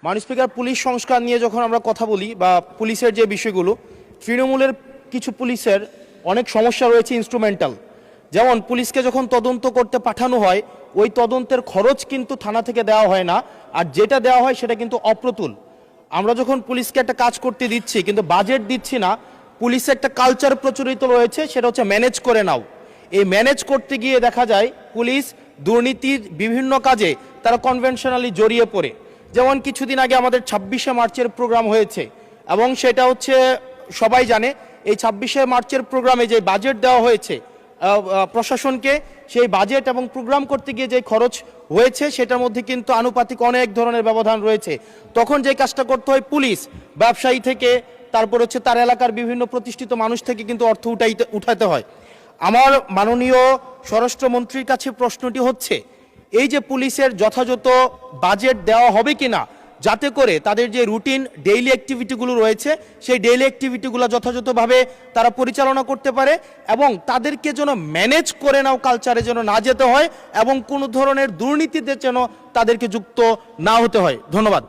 মাননীয় speaker, police সংস্কার নিয়ে যখন আমরা কথা বলি বা পুলিশের যে বিষয়গুলো, তৃণমূলের কিছু পুলিশের অনেক সমস্যা রয়েছে ইনস্ট্রুমেন্টাল। যেমন পুলিশকে যখন তদন্ত করতে পাঠানো হয়, ওই তদন্তের খরচ কিন্তু থানা থেকে দেওয়া হয় না, আর যেটা দেওয়া হয় সেটা কিন্তু অপ্রতুল। আমরা যখন পুলিশকে একটা কাজ করতে দিচ্ছি কিন্তু বাজেট দিচ্ছি না, পুলিশে একটা কালচার প্রচলিত রয়েছে, সেটা হচ্ছে ম্যানেজ করে নাও। এই ম্যানেজ করতে গিয়ে দেখা যায় পুলিশ দুর্নীতির বিভিন্ন কাজে তারা কনভেনশনালি জড়িয়ে পড়ে। যেমন কিছুদিন আগে আমাদের 26শে মার্চের প্রোগ্রাম হয়েছে, এবং সেটা হচ্ছে সবাই জানে এই 26শে মার্চের প্রোগ্রামে যে বাজেট দেওয়া হয়েছে প্রশাসনকে, সেই বাজেট এবং প্রোগ্রাম করতে গিয়ে যে খরচ হয়েছে সেটার মধ্যে কিন্তু আনুপাতিক অনেক ধরনের ব্যবধান রয়েছে। তখন যে কাজটা করতে হয়, পুলিশ ব্যবসায়ী থেকে তারপর হচ্ছে তার এলাকার বিভিন্ন প্রতিষ্ঠিত মানুষ থেকে কিন্তু অর্থ উঠাতে হয়। আমার মাননীয় স্বরাষ্ট্রমন্ত্রীর কাছে প্রশ্নটি হচ্ছে, এই যে পুলিশের যথাযথ বাজেট দেওয়া হবে কিনা, যাতে করে তাদের যে রুটিন ডেইলি অ্যাক্টিভিটিগুলো রয়েছে সেই ডেইলি অ্যাক্টিভিটিগুলো যথাযথভাবে তারা পরিচালনা করতে পারে, এবং তাদেরকে যেন ম্যানেজ করে নাও কালচারে যেন না যেতে হয়, এবং কোনো ধরনের দুর্নীতিতে যেন তাদেরকে যুক্ত না হতে হয়। ধন্যবাদ।